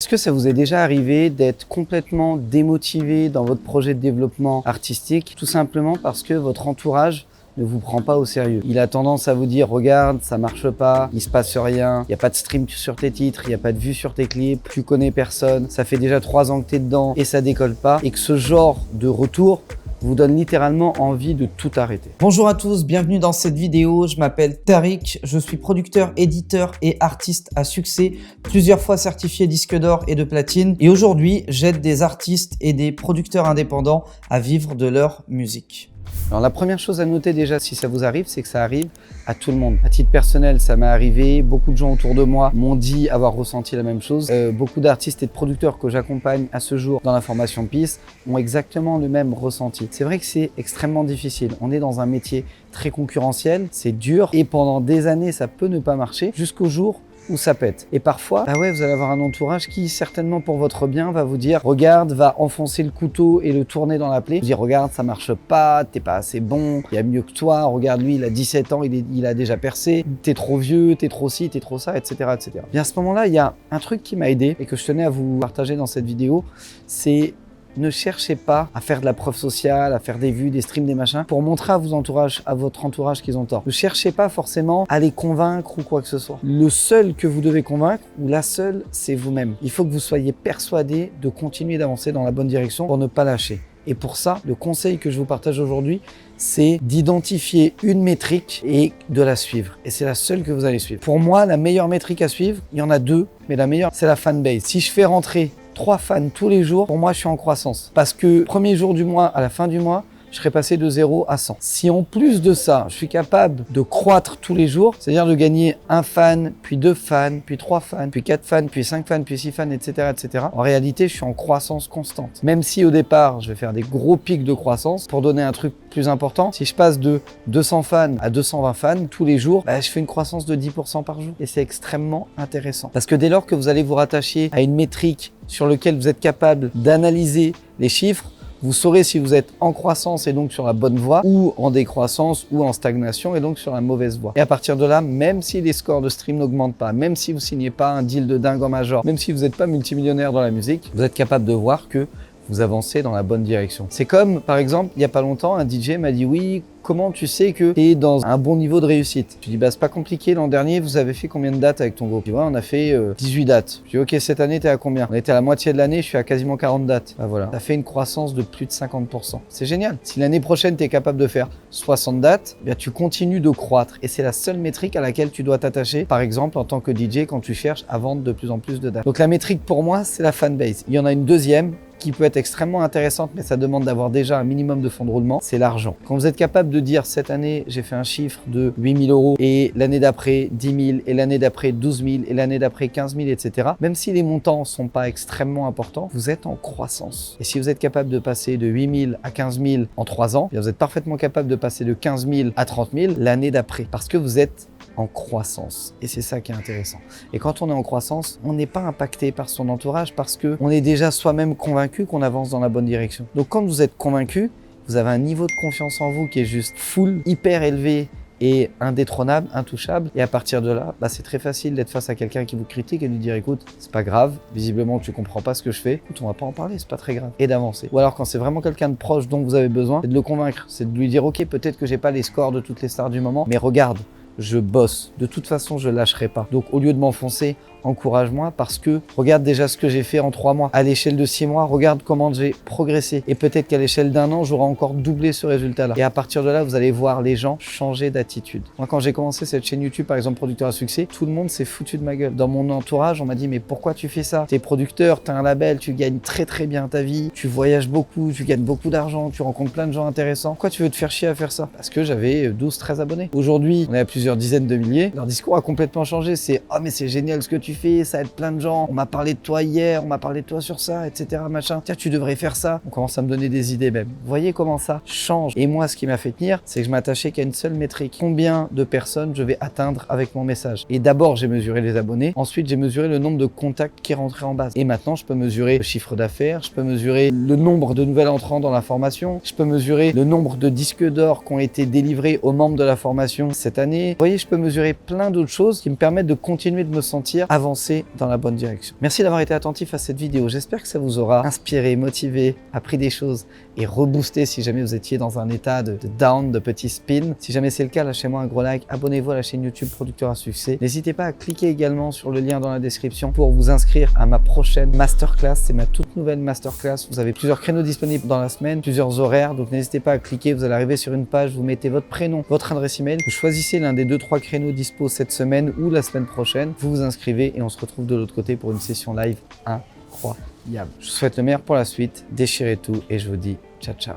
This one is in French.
Est-ce que ça vous est déjà arrivé d'être complètement démotivé dans votre projet de développement artistique, tout simplement parce que votre entourage ne vous prend pas au sérieux? Il a tendance à vous dire, regarde, ça marche pas, il se passe rien, il n'y a pas de stream sur tes titres, il n'y a pas de vues sur tes clips, tu connais personne, ça fait déjà 3 ans que tu es dedans et ça décolle pas, et que ce genre de retour vous donne littéralement envie de tout arrêter. Bonjour à tous, bienvenue dans cette vidéo. Je m'appelle Tariq, je suis producteur, éditeur et artiste à succès, plusieurs fois certifié disque d'or et de platine. Et aujourd'hui, j'aide des artistes et des producteurs indépendants à vivre de leur musique. Alors la première chose à noter déjà, si ça vous arrive, c'est que ça arrive à tout le monde. À titre personnel, ça m'est arrivé. Beaucoup de gens autour de moi m'ont dit avoir ressenti la même chose. Beaucoup d'artistes et de producteurs que j'accompagne à ce jour dans la formation Peace ont exactement le même ressenti. C'est vrai que c'est extrêmement difficile. On est dans un métier très concurrentiel, c'est dur et pendant des années, ça peut ne pas marcher jusqu'au jour où ça pète. Et parfois, vous allez avoir un entourage qui, certainement pour votre bien, va vous dire, regarde, va enfoncer le couteau et le tourner dans la plaie. Vous dire, regarde, ça marche pas, t'es pas assez bon, il y a mieux que toi, regarde lui, il a 17 ans, il a déjà percé, t'es trop vieux, t'es trop ci, t'es trop ça, etc., etc. Bien à ce moment-là, il y a un truc qui m'a aidé et que je tenais à vous partager dans cette vidéo, c'est ne cherchez pas à faire de la preuve sociale, à faire des vues, des streams, des machins, pour montrer à votre entourage qu'ils ont tort. Ne cherchez pas forcément à les convaincre ou quoi que ce soit. Le seul que vous devez convaincre, ou la seule, c'est vous-même. Il faut que vous soyez persuadé de continuer d'avancer dans la bonne direction pour ne pas lâcher. Et pour ça, le conseil que je vous partage aujourd'hui, c'est d'identifier une métrique et de la suivre. Et c'est la seule que vous allez suivre. Pour moi, la meilleure métrique à suivre, il y en a 2, mais la meilleure, c'est la fanbase. Si je fais rentrer 3 fans tous les jours, pour moi, je suis en croissance. Parce que premier jour du mois à la fin du mois, je serai passé de 0 à 100. Si en plus de ça, je suis capable de croître tous les jours, c'est-à-dire de gagner 1 fan, puis 2 fans, puis 3 fans, puis 4 fans, puis 5 fans, puis 6 fans, etc., etc. En réalité, je suis en croissance constante. Même si au départ, je vais faire des gros pics de croissance, pour donner un truc plus important, si je passe de 200 fans à 220 fans tous les jours, je fais une croissance de 10% par jour. Et c'est extrêmement intéressant. Parce que dès lors que vous allez vous rattacher à une métrique sur laquelle vous êtes capable d'analyser les chiffres, vous saurez si vous êtes en croissance et donc sur la bonne voie, ou en décroissance, ou en stagnation et donc sur la mauvaise voie. Et à partir de là, même si les scores de stream n'augmentent pas, même si vous signez pas un deal de dingue en major, même si vous n'êtes pas multimillionnaire dans la musique, vous êtes capable de voir que vous avancez dans la bonne direction. C'est comme, par exemple, il n'y a pas longtemps, un DJ m'a dit « Oui, comment tu sais que tu es dans un bon niveau de réussite ?» Je lui dis « C'est pas compliqué, l'an dernier, vous avez fait combien de dates avec ton groupe ?» Je dis « On a fait 18 dates. » Je dis « Ok, cette année, tu es à combien ?» On était à la moitié de l'année, je suis à quasiment 40 dates. Voilà, ça fait une croissance de plus de 50%. C'est génial. Si l'année prochaine, tu es capable de faire 60 dates, tu continues de croître. Et c'est la seule métrique à laquelle tu dois t'attacher, par exemple, en tant que DJ, quand tu cherches à vendre de plus en plus de dates. Donc la métrique, pour moi, c'est la fanbase. Il y en a une deuxième, qui peut être extrêmement intéressante, mais ça demande d'avoir déjà un minimum de fonds de roulement, c'est l'argent. Quand vous êtes capable de dire, cette année, j'ai fait un chiffre de 8 000 €, et l'année d'après, 10 000, et l'année d'après, 12 000, et l'année d'après, 15 000, etc. Même si les montants ne sont pas extrêmement importants, vous êtes en croissance. Et si vous êtes capable de passer de 8 000 à 15 000 en 3 ans, vous êtes parfaitement capable de passer de 15 000 à 30 000 l'année d'après, parce que vous êtes en croissance. Et c'est ça qui est intéressant. Et quand on est en croissance, on n'est pas impacté par son entourage parce qu'on est déjà soi-même convaincu qu'on avance dans la bonne direction. Donc quand vous êtes convaincu, vous avez un niveau de confiance en vous qui est juste full, hyper élevé et indétrônable, intouchable. Et à partir de là, c'est très facile d'être face à quelqu'un qui vous critique et de lui dire écoute, c'est pas grave, visiblement tu comprends pas ce que je fais, écoute, on va pas en parler, c'est pas très grave. Et d'avancer. Ou alors quand c'est vraiment quelqu'un de proche dont vous avez besoin, c'est de le convaincre, c'est de lui dire ok, peut-être que j'ai pas les scores de toutes les stars du moment, mais regarde, je bosse. De toute façon, je lâcherai pas. Donc, au lieu de m'enfoncer, encourage-moi parce que regarde déjà ce que j'ai fait en 3 mois. À l'échelle de 6 mois, regarde comment j'ai progressé. Et peut-être qu'à l'échelle d'1 an, j'aurai encore doublé ce résultat-là. Et à partir de là, vous allez voir les gens changer d'attitude. Moi, quand j'ai commencé cette chaîne YouTube, par exemple, producteur à succès, tout le monde s'est foutu de ma gueule. Dans mon entourage, on m'a dit, mais pourquoi tu fais ça? T'es producteur, t'as un label, tu gagnes très très bien ta vie, tu voyages beaucoup, tu gagnes beaucoup d'argent, tu rencontres plein de gens intéressants. Pourquoi tu veux te faire chier à faire ça? Parce que j'avais 12-13 abonnés. Aujourd'hui, on est à plusieurs dizaines de milliers. Leur discours a complètement changé. C'est « Oh, mais c'est génial ce que tu fais, ça aide plein de gens. On m'a parlé de toi hier, on m'a parlé de toi sur ça, etc. machin. Tiens, tu devrais faire ça. » On commence à me donner des idées même. Vous voyez comment ça change. Et moi, ce qui m'a fait tenir, c'est que je m'attachais qu'à une seule métrique. Combien de personnes je vais atteindre avec mon message? Et d'abord, j'ai mesuré les abonnés. Ensuite, j'ai mesuré le nombre de contacts qui rentraient en base. Et maintenant, je peux mesurer le chiffre d'affaires. Je peux mesurer le nombre de nouveaux entrants dans la formation. Je peux mesurer le nombre de disques d'or qui ont été délivrés aux membres de la formation cette année. Vous voyez, je peux mesurer plein d'autres choses qui me permettent de continuer de me sentir avancer dans la bonne direction. Merci d'avoir été attentif à cette vidéo. J'espère que ça vous aura inspiré, motivé, appris des choses et reboosté si jamais vous étiez dans un état de down, de petit spin. Si jamais c'est le cas, lâchez-moi un gros like, abonnez-vous à la chaîne YouTube Producteur à Succès. N'hésitez pas à cliquer également sur le lien dans la description pour vous inscrire à ma prochaine masterclass. C'est ma toute nouvelle masterclass. Vous avez plusieurs créneaux disponibles dans la semaine, plusieurs horaires, donc n'hésitez pas à cliquer. Vous allez arriver sur une page, vous mettez votre prénom, votre adresse email, vous choisissez l'un des 2-3 créneaux dispo cette semaine ou la semaine prochaine, vous vous inscrivez et on se retrouve de l'autre côté pour une session live incroyable. Je vous souhaite le meilleur pour la suite, déchirez tout et je vous dis ciao ciao.